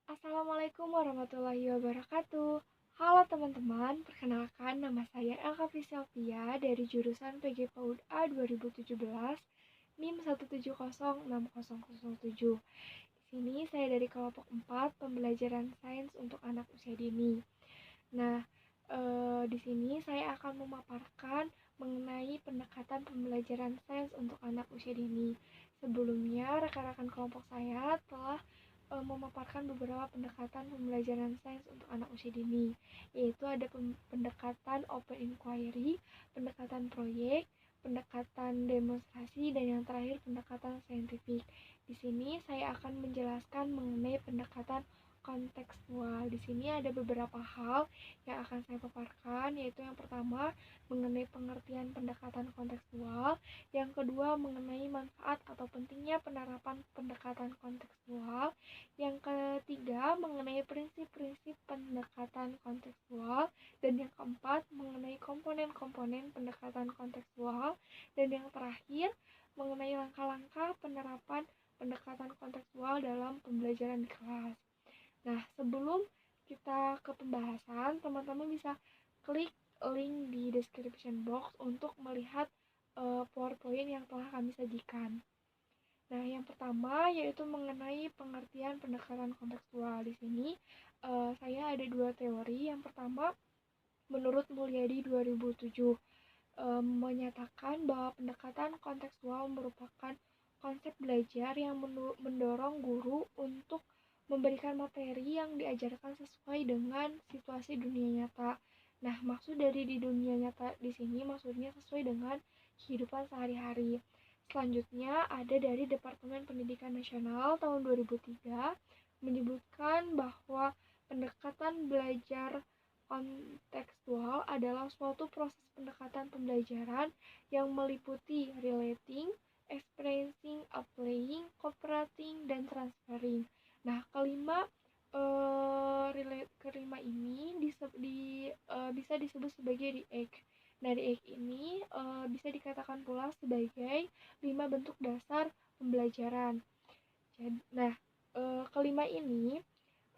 Assalamualaikum warahmatullahi wabarakatuh. Halo teman-teman, perkenalkan nama saya Elka Priscelvia dari jurusan PG PAUD A 2017, NIM 1706007. Di sini saya dari kelompok 4 pembelajaran sains untuk anak usia dini. Nah, di sini saya akan memaparkan mengenai pendekatan pembelajaran sains untuk anak usia dini. Sebelumnya, rekan-rekan kelompok saya telah memaparkan beberapa pendekatan pembelajaran sains untuk anak usia dini, yaitu ada pendekatan open inquiry, pendekatan proyek, pendekatan demonstrasi, dan yang terakhir pendekatan saintifik. Di sini saya akan menjelaskan mengenai pendekatan kontekstual. Di sini ada beberapa hal yang akan saya paparkan, yaitu yang pertama mengenai pengertian pendekatan kontekstual, yang kedua mengenai manfaat atau pentingnya penerapan pendekatan kontekstual, yang ketiga mengenai prinsip-prinsip pendekatan kontekstual, dan yang keempat mengenai komponen-komponen pendekatan kontekstual, dan yang terakhir mengenai langkah-langkah penerapan pendekatan kontekstual dalam pembelajaran di kelas. Nah, sebelum kita ke pembahasan, teman-teman bisa klik link di description box untuk melihat PowerPoint yang telah kami sajikan. Nah, yang pertama yaitu mengenai pengertian pendekatan kontekstual. Di sini saya ada dua teori. Yang pertama, menurut Mulyadi 2007, menyatakan bahwa pendekatan kontekstual merupakan konsep belajar yang mendorong guru untuk memberikan materi yang diajarkan sesuai dengan situasi dunia nyata. Nah, maksud dari di dunia nyata di sini maksudnya sesuai dengan kehidupan sehari-hari. Selanjutnya ada dari Departemen Pendidikan Nasional tahun 2003 menyebutkan bahwa pendekatan belajar kontekstual adalah suatu proses pendekatan pembelajaran yang meliputi relating, experiencing, applying, cooperating, dan transferring. Nah, kelima ini bisa disebut sebagai REACT. Nah, REACT ini bisa dikatakan pula sebagai 5 bentuk dasar pembelajaran. Nah, kelima ini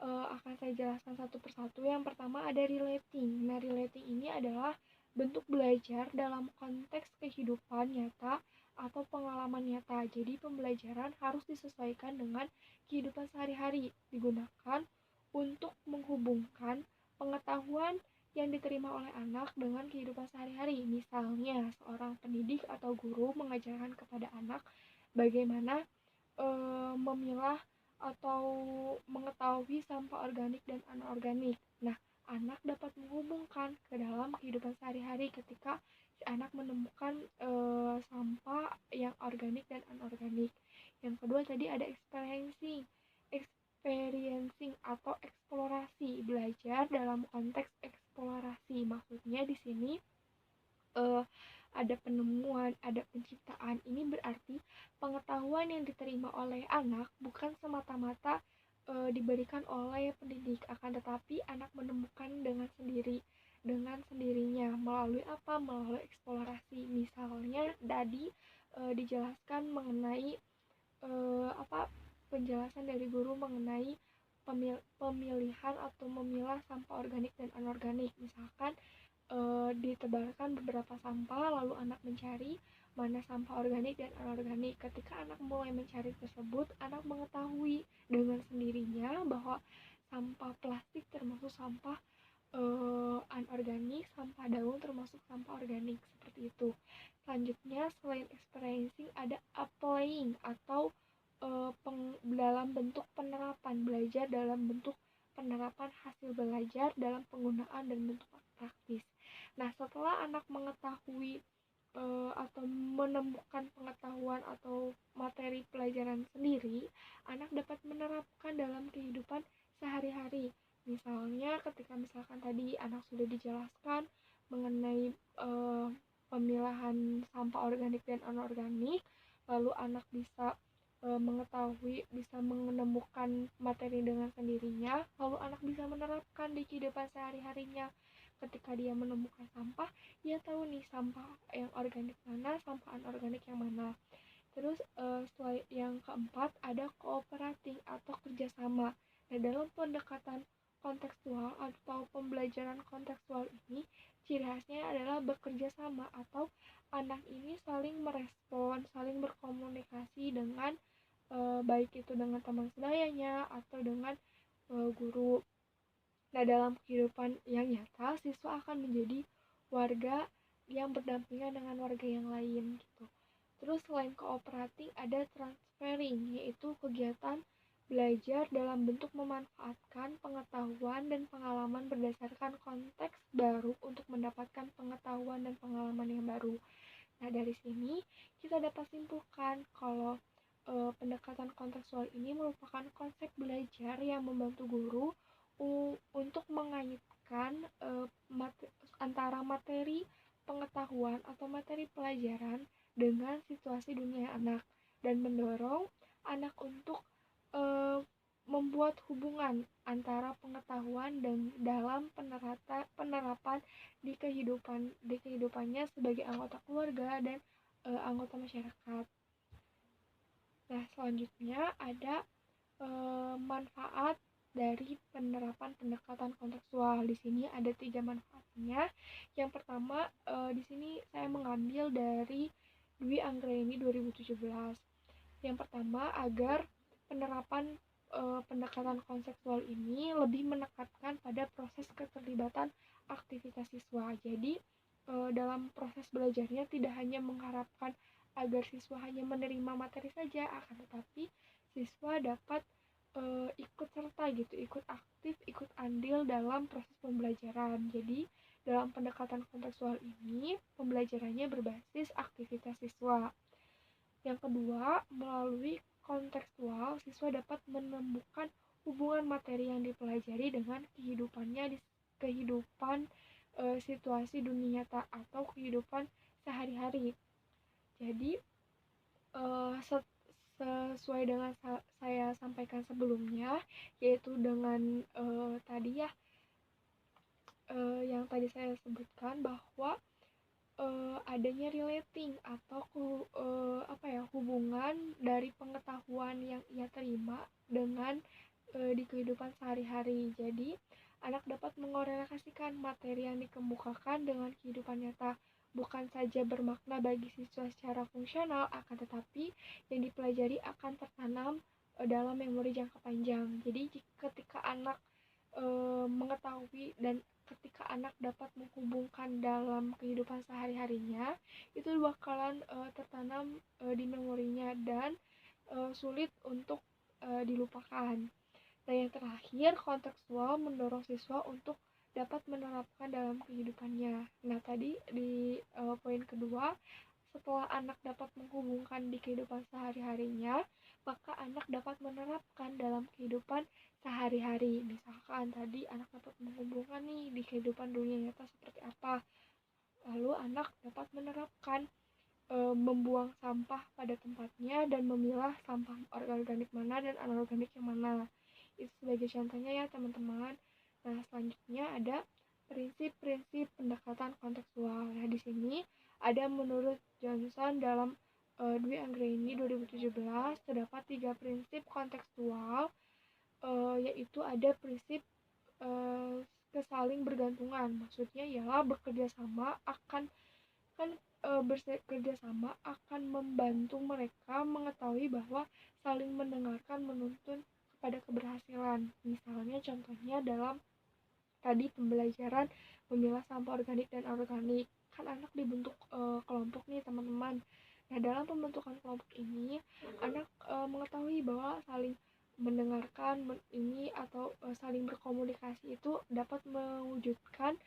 akan saya jelaskan satu persatu. Yang pertama ada relating. Nah, relating ini adalah bentuk belajar dalam konteks kehidupan nyata atau pengalaman nyata. Jadi pembelajaran harus disesuaikan dengan kehidupan sehari-hari, digunakan untuk menghubungkan pengetahuan yang diterima oleh anak dengan kehidupan sehari-hari. Misalnya, seorang pendidik atau guru mengajarkan kepada anak bagaimana memilah atau mengetahui sampah organik dan anorganik. Nah, anak dapat menghubungkan ke dalam kehidupan sehari-hari ketika si anak menemukan sampah yang organik dan anorganik. Yang kedua tadi ada experiencing atau eksplorasi, belajar dalam konteks eksplorasi. Maksudnya di sini uh, ada penemuan, ada penciptaan. Ini berarti pengetahuan yang diterima oleh anak bukan semata-mata diberikan oleh pendidik, akan tetapi anak menemukan dengan sendirinya melalui apa? Melalui eksplorasi. Misalnya tadi dijelaskan mengenai apa? Penjelasan dari guru mengenai pemilihan atau memilah sampah organik dan anorganik. Misalkan ditebarkan beberapa sampah, lalu anak mencari mana sampah organik dan anorganik. Ketika anak mulai mencari tersebut, anak mengetahui dengan sendirinya bahwa sampah plastik termasuk sampah anorganik, sampah daun termasuk sampah organik, seperti itu. Selanjutnya, selain experiencing ada applying atau dalam bentuk penerapan, belajar dalam bentuk penerapan hasil belajar dalam penggunaan dan bentuk praktis. Nah, setelah anak mengetahui atau menemukan pengetahuan atau materi pelajaran sendiri, anak dapat menerapkan dalam kehidupan sehari-hari. Misalnya ketika misalkan tadi anak sudah dijelaskan mengenai pemilahan sampah organik dan anorganik, lalu anak bisa mengetahui, bisa menemukan materi dengan sendirinya, lalu anak bisa menerapkan di kehidupan sehari-harinya. Ketika dia menemukan sampah, dia tahu nih sampah yang organik mana, sampah anorganik yang mana. Terus yang keempat ada cooperating atau kerjasama. Nah, dalam pendekatan kontekstual atau pembelajaran kontekstual ini, ciri khasnya adalah bekerja sama atau anak ini saling merespon, saling berkomunikasi dengan baik itu dengan teman sebayanya atau dengan guru. Nah, dalam kehidupan yang nyata, siswa akan menjadi warga yang berdampingan dengan warga yang lain gitu. Terus selain cooperating ada transferring, yaitu kegiatan belajar dalam bentuk memanfaatkan pengetahuan dan pengalaman berdasarkan konteks baru untuk mendapatkan pengetahuan dan pengalaman yang baru. Nah, dari sini kita dapat simpulkan kalau pendekatan kontekstual ini merupakan konsep belajar yang membantu guru untuk mengaitkan antara materi pengetahuan atau materi pelajaran dengan situasi dunia anak dan mendorong anak untuk membuat hubungan antara pengetahuan dan dalam penerapan di kehidupannya sebagai anggota keluarga dan anggota masyarakat. Nah, selanjutnya ada manfaat dari penerapan pendekatan kontekstual. Di sini ada 3 manfaatnya. Yang pertama, di sini saya mengambil dari Dwi Anggraini 2017. Yang pertama, agar penerapan pendekatan kontekstual ini lebih menekankan pada proses keterlibatan aktivitas siswa. Jadi, dalam proses belajarnya tidak hanya mengharapkan agar siswa hanya menerima materi saja, akan tetapi siswa dapat ikut serta gitu, ikut aktif, ikut andil dalam proses pembelajaran. Jadi dalam pendekatan kontekstual ini pembelajarannya berbasis aktivitas siswa. Yang kedua, melalui kontekstual siswa dapat menemukan hubungan materi yang dipelajari dengan kehidupannya di kehidupan situasi dunia nyata atau kehidupan sehari-hari. Jadi sesuai dengan saya sampaikan sebelumnya, yaitu dengan tadi ya yang tadi saya sebutkan bahwa adanya relating atau hubungan dari pengetahuan yang ia terima dengan di kehidupan sehari-hari. Jadi anak dapat mengorelasikan materi yang dikemukakan dengan kehidupan nyata, bukan saja bermakna bagi siswa secara fungsional, akan tetapi yang dipelajari akan tertanam dalam memori jangka panjang. Jadi ketika anak mengetahui dan ketika anak dapat menghubungkan dalam kehidupan sehari-harinya, itu bakalan tertanam di memorinya dan sulit untuk dilupakan. Nah, yang terakhir, kontekstual mendorong siswa untuk dapat menerapkan dalam kehidupannya. Nah, tadi di poin kedua, setelah anak dapat menghubungkan di kehidupan sehari-harinya, maka anak dapat menerapkan dalam kehidupan sehari-hari. Misalkan tadi anak dapat menghubungkan nih di kehidupan dunia nyata seperti apa. Lalu anak dapat menerapkan membuang sampah pada tempatnya dan memilah sampah organik mana dan anorganik yang mana. Itu sebagai contohnya ya teman-teman. Nah, selanjutnya ada prinsip-prinsip pendekatan kontekstual. Nah, di sini ada menurut Johnson dalam Dwi Anggraini 2017 terdapat 3 prinsip kontekstual, yaitu ada prinsip kesaling bergantungan. Maksudnya ialah bekerja sama akan membantu mereka mengetahui bahwa saling mendengarkan menuntun kepada keberhasilan. Misalnya contohnya dalam tadi pembelajaran memilah sampah organik dan anorganik, kan anak dibentuk kelompok nih teman-teman. Nah, dalam pembentukan kelompok ini anak mengetahui bahwa saling mendengarkan ini atau saling berkomunikasi itu dapat mewujudkan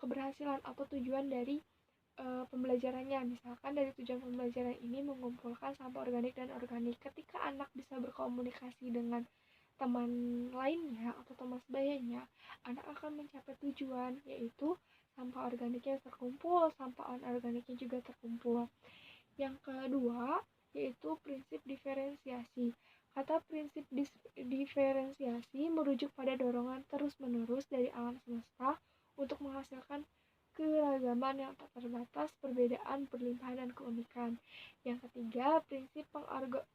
keberhasilan atau tujuan dari pembelajarannya. Misalkan dari tujuan pembelajaran ini mengumpulkan sampah organik dan organik. Ketika anak bisa berkomunikasi dengan teman lainnya atau teman sebayanya, anak akan mencapai tujuan, yaitu sampah organiknya terkumpul, sampah anorganiknya juga terkumpul. Yang kedua, yaitu prinsip diferensiasi. Kata prinsip diferensiasi merujuk pada dorongan terus-menerus dari alam semesta untuk menghasilkan keragaman yang tak terbatas, perbedaan, perlimpahan, dan keunikan. Yang ketiga, prinsip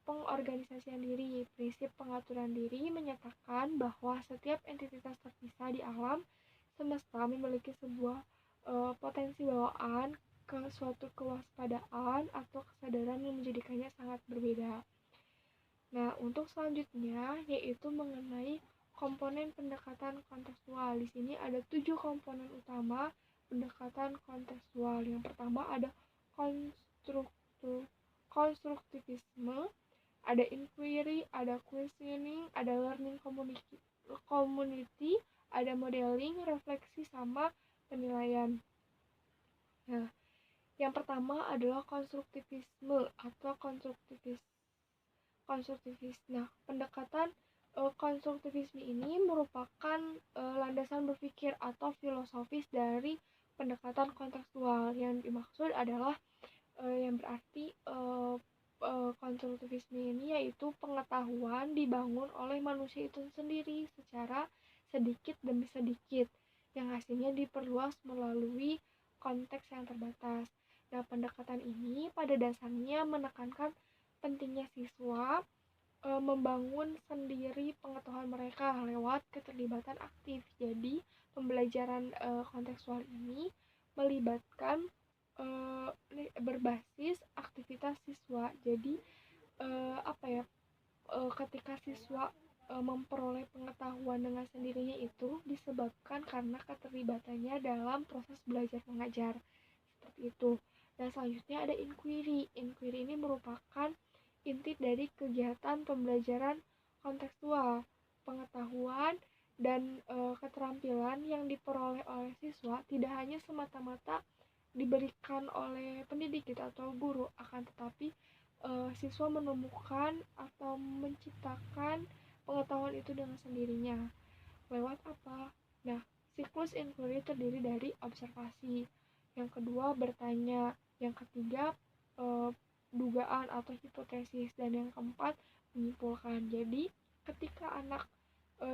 pengorganisasian diri. Prinsip pengaturan diri menyatakan bahwa setiap entitas terpisah di alam semesta memiliki sebuah potensi bawaan ke suatu kewaspadaan atau kesadaran yang menjadikannya sangat berbeda. Nah, untuk selanjutnya yaitu mengenai komponen pendekatan kontekstual. Di sini ada 7 komponen utama pendekatan kontekstual. Yang pertama ada konstruktivisme, ada inquiry, ada questioning, ada learning community, ada modeling, refleksi, sama penilaian. Nah, yang pertama adalah konstruktivisme atau konstruktivis. Nah, pendekatan konstruktivisme ini merupakan landasan berpikir atau filosofis dari pendekatan kontekstual. Yang dimaksud adalah yang berarti konstruktivisme ini yaitu pengetahuan dibangun oleh manusia itu sendiri secara sedikit demi sedikit, yang hasilnya diperluas melalui konteks yang terbatas. Nah, pendekatan ini pada dasarnya menekankan pentingnya siswa membangun sendiri pengetahuan mereka lewat keterlibatan aktif. Jadi, pembelajaran kontekstual ini melibatkan berbasis aktivitas siswa. Jadi, ketika siswa memperoleh pengetahuan dengan sendirinya itu disebabkan karena keterlibatannya dalam proses belajar mengajar. Seperti itu. Dan selanjutnya ada inquiry. Inquiry ini merupakan inti dari kegiatan pembelajaran kontekstual. Pengetahuan dan keterampilan yang diperoleh oleh siswa tidak hanya semata-mata diberikan oleh pendidik atau guru, akan tetapi siswa menemukan atau menciptakan pengetahuan itu dengan sendirinya. Lewat apa? Nah, siklus inquiry terdiri dari observasi. Yang kedua, bertanya. Yang ketiga, dugaan atau hipotesis. Dan yang keempat, menyimpulkan. Jadi, ketika anak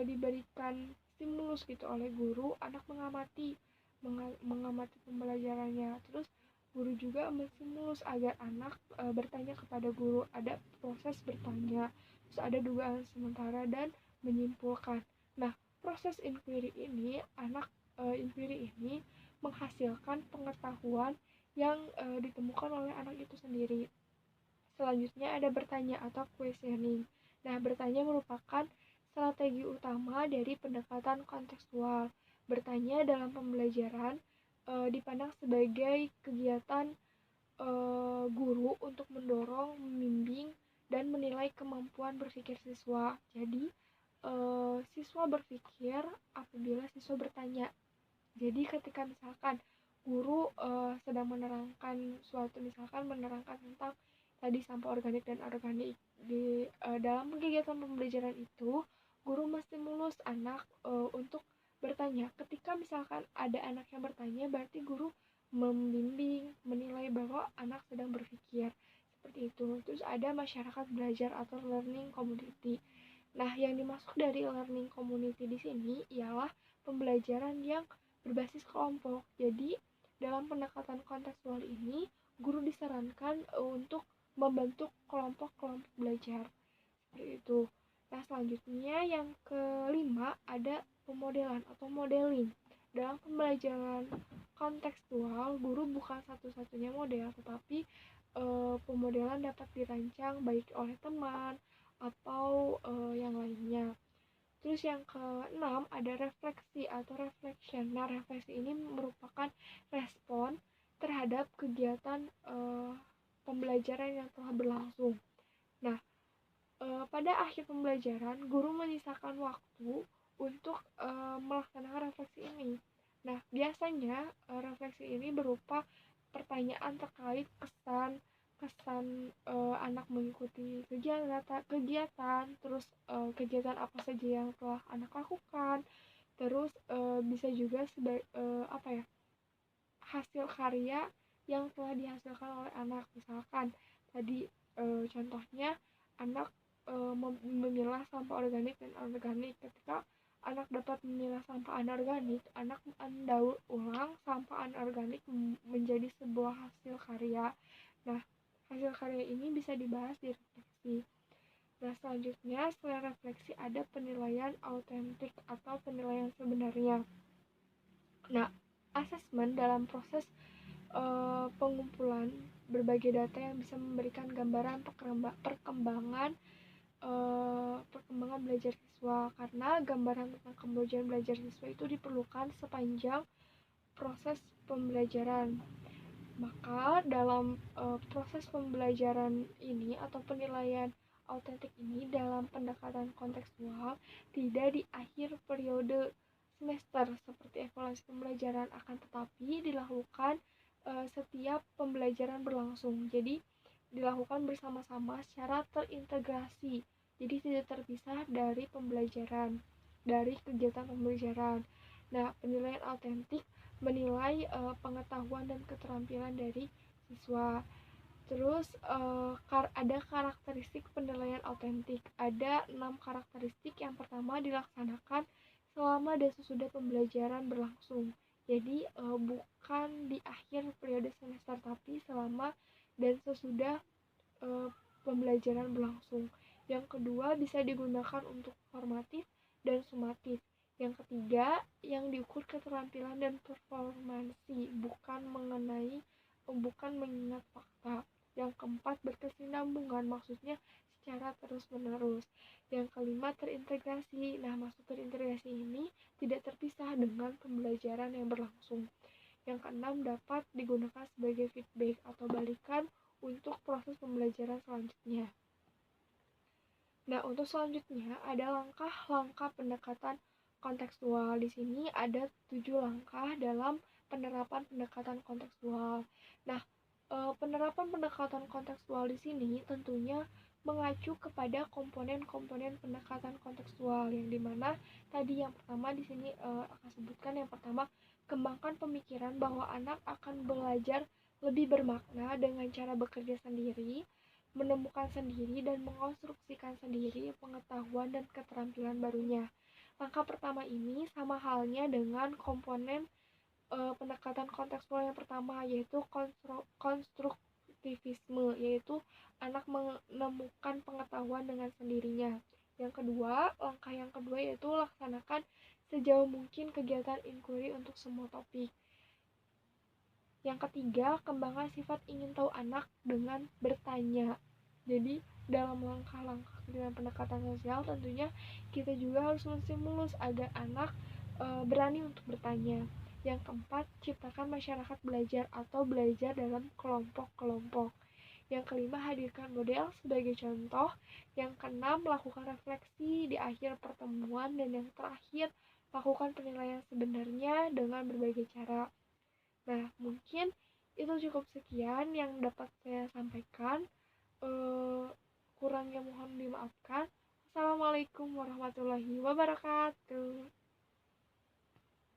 diberikan stimulus gitu oleh guru, anak mengamati pembelajarannya. Terus guru juga menstimulus agar anak bertanya kepada guru. Ada proses bertanya, terus ada dugaan sementara dan menyimpulkan. Nah, proses inquiry ini inquiry ini menghasilkan pengetahuan yang ditemukan oleh anak itu sendiri. Selanjutnya ada bertanya atau questioning. Nah, bertanya merupakan strategi utama dari pendekatan kontekstual. Bertanya dalam pembelajaran dipandang sebagai kegiatan guru untuk mendorong, membimbing, dan menilai kemampuan berpikir siswa. Jadi, siswa berpikir apabila siswa bertanya. Jadi, ketika misalkan guru sedang menerangkan suatu, misalkan menerangkan tentang tadi sampah organik dan anorganik di dalam kegiatan pembelajaran itu, guru menstimulus anak untuk bertanya. Ketika misalkan ada anak yang bertanya, berarti guru membimbing, menilai bahwa anak sedang berpikir. Seperti itu. Terus ada masyarakat belajar atau learning community. Nah, yang dimaksud dari learning community di sini ialah pembelajaran yang berbasis kelompok. Jadi, dalam pendekatan kontekstual ini, guru disarankan untuk membentuk kelompok-kelompok belajar. Seperti itu. Nah, selanjutnya yang kelima ada pemodelan atau modeling. Dalam pembelajaran kontekstual, guru bukan satu-satunya model, tetapi pemodelan dapat dirancang baik oleh teman atau yang lainnya. Terus yang keenam ada refleksi atau reflection. Nah, refleksi ini merupakan respon terhadap kegiatan pembelajaran yang telah berlangsung. Nah, pada akhir pembelajaran, guru menyisakan waktu untuk melaksanakan refleksi ini. Nah, biasanya refleksi ini berupa pertanyaan terkait kesan anak mengikuti kegiatan, terus kegiatan apa saja yang telah anak lakukan, terus bisa juga hasil karya yang telah dihasilkan oleh anak. Misalkan tadi contohnya anak memilah sampah organik dan anorganik. Ketika anak dapat memilah sampah anorganik, anak mendaur ulang sampah anorganik menjadi sebuah hasil karya. Nah, hasil karya ini bisa dibahas di refleksi. Nah, selanjutnya selain refleksi ada penilaian autentik atau penilaian sebenarnya. Nah, asesmen dalam proses pengumpulan berbagai data yang bisa memberikan gambaran perkembangan belajar siswa, karena gambaran tentang kemajuan belajar siswa itu diperlukan sepanjang proses pembelajaran. Maka dalam proses pembelajaran ini atau penilaian autentik ini dalam pendekatan kontekstual tidak di akhir periode semester seperti evaluasi pembelajaran, akan tetapi dilakukan setiap pembelajaran berlangsung. Jadi dilakukan bersama-sama secara terintegrasi. Jadi tidak terpisah dari pembelajaran, dari kegiatan pembelajaran. Nah, penilaian autentik menilai pengetahuan dan keterampilan dari siswa. Terus ada karakteristik penilaian autentik. Ada 6 karakteristik. Yang pertama, dilaksanakan selama dan sesudah pembelajaran berlangsung. Jadi bukan di akhir periode semester, tapi selama dan sesudah pembelajaran berlangsung. Yang kedua, bisa digunakan untuk formatif dan sumatif. Yang ketiga, yang diukur keterampilan dan performansi, bukan mengingat fakta. Yang keempat, berkesinambungan, maksudnya secara terus-menerus. Yang kelima, terintegrasi. Nah, maksud terintegrasi ini tidak terpisah dengan pembelajaran yang berlangsung. Yang keenam, dapat digunakan sebagai feedback atau balikan untuk proses pembelajaran selanjutnya. Nah, untuk selanjutnya ada langkah-langkah pendekatan kontekstual. Di sini ada 7 langkah dalam penerapan pendekatan kontekstual. Nah, penerapan pendekatan kontekstual di sini tentunya mengacu kepada komponen-komponen pendekatan kontekstual, yang dimana tadi yang pertama di sini akan sebutkan. Yang pertama, kembangkan pemikiran bahwa anak akan belajar lebih bermakna dengan cara bekerja sendiri, menemukan sendiri, dan mengonstruksikan sendiri pengetahuan dan keterampilan barunya. Langkah pertama ini sama halnya dengan komponen pendekatan kontekstual yang pertama, yaitu konstruktivisme, yaitu anak menemukan pengetahuan dengan sendirinya. Langkah yang kedua yaitu laksanakan sejauh mungkin kegiatan inquiry untuk semua topik. Yang ketiga, kembangkan sifat ingin tahu anak dengan bertanya. Jadi, dalam langkah-langkah dengan pendekatan sosial, tentunya kita juga harus menstimulus agar anak berani untuk bertanya. Yang keempat, ciptakan masyarakat belajar atau belajar dalam kelompok-kelompok. Yang kelima, hadirkan model sebagai contoh. Yang keenam, lakukan refleksi di akhir pertemuan. Dan yang terakhir, lakukan penilaian sebenarnya dengan berbagai cara. Nah, mungkin itu cukup sekian yang dapat saya sampaikan. Kurangnya mohon dimaafkan. Assalamualaikum warahmatullahi wabarakatuh.